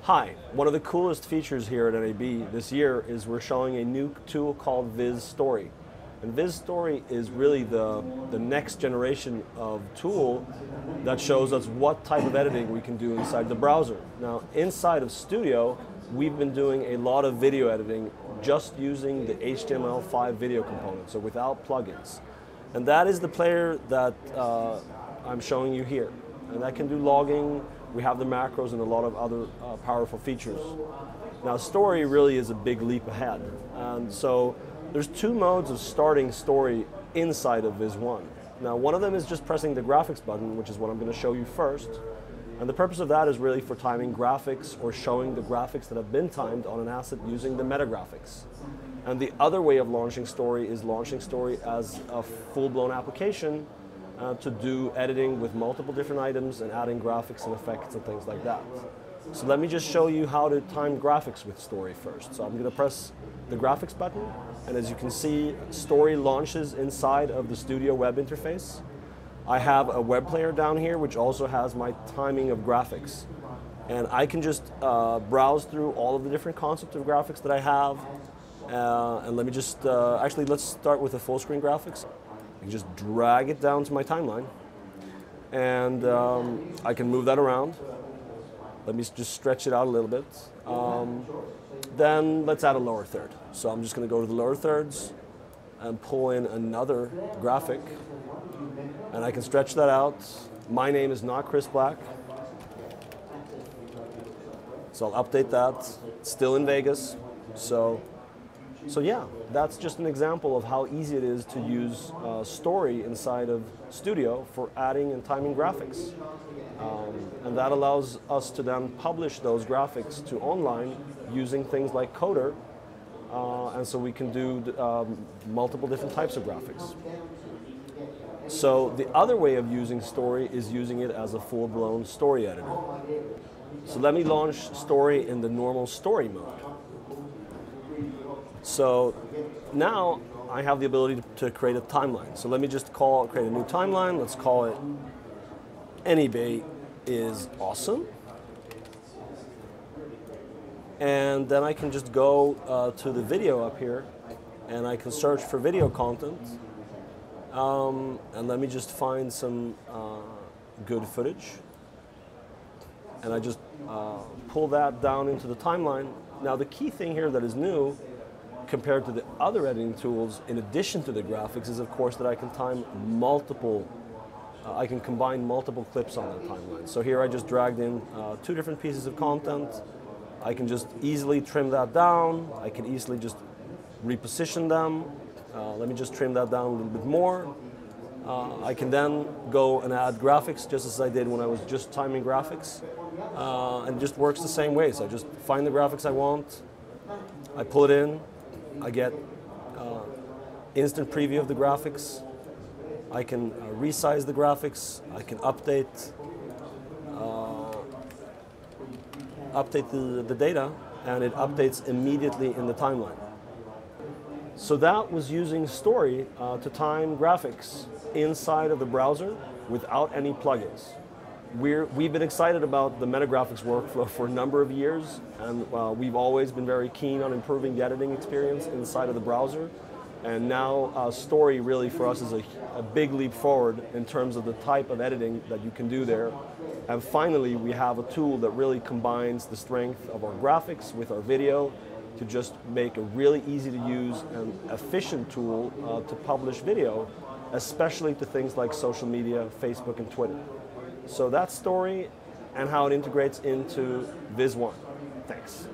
Hi, one of the coolest features here at NAB this year is we're showing a new tool called Viz Story. And Viz Story is really the next generation of tool that shows us what type of editing we can do inside the browser. Now, inside of Studio, we've been doing a lot of video editing just using the HTML5 video component, so without plugins. And that is the player that I'm showing you here. And that can do logging. We have the macros and a lot of other powerful features. Now, Story really is a big leap ahead. And so there's two modes of starting Story inside of Viz One. Now, one of them is just pressing the graphics button, which is what I'm going to show you first. And the purpose of that is really for timing graphics or showing the graphics that have been timed on an asset using the meta graphics. And the other way of launching Story is launching Story as a full-blown application to do editing with multiple different items and adding graphics and effects and things like that. So let me just show you how to time graphics with Story first. So I'm going to press the graphics button, and as you can see, Story launches inside of the Studio web interface. I have a web player down here which also has my timing of graphics. And I can just browse through all of the different concepts of graphics that I have. And let me just, actually let's start with the full screen graphics. I can just drag it down to my timeline, and I can move that around. Let me just stretch it out a little bit. Then let's add a lower third. So I'm just going to go to the lower thirds and pull in another graphic, and I can stretch that out. My name is not Chris Black, so I'll update that. It's still in Vegas, so yeah, that's just an example of how easy it is to use Story inside of Studio for adding and timing graphics. And that allows us to then publish those graphics to online using things like Coder. And so we can do multiple different types of graphics. So the other way of using Story is using it as a full-blown story editor. So let me launch Story in the normal story mode. So now I have the ability to create a timeline. So let me just create a new timeline. Let's call it NAB is awesome. And then I can just go to the video up here, and I can search for video content. And let me just find some good footage. And I just pull that down into the timeline. Now the key thing here that is new compared to the other editing tools, in addition to the graphics, is of course that I can time multiple, I can combine multiple clips on that timeline. So here I just dragged in two different pieces of content. I can just easily trim that down. I can easily just reposition them. Let me just trim that down a little bit more. I can then go and add graphics just as I did when I was just timing graphics. And it just works the same way. So I just find the graphics I want, I pull it in, I get instant preview of the graphics. I can resize the graphics. I can update the data, and it updates immediately in the timeline. So that was using Story to time graphics inside of the browser without any plugins. We've been excited about the meta graphics workflow for a number of years, and we've always been very keen on improving the editing experience inside of the browser. And now Story really for us is a big leap forward in terms of the type of editing that you can do there. And finally, we have a tool that really combines the strength of our graphics with our video to just make a really easy to use and efficient tool to publish video, especially to things like social media, Facebook and Twitter. So that's Story and how it integrates into Viz One. Thanks.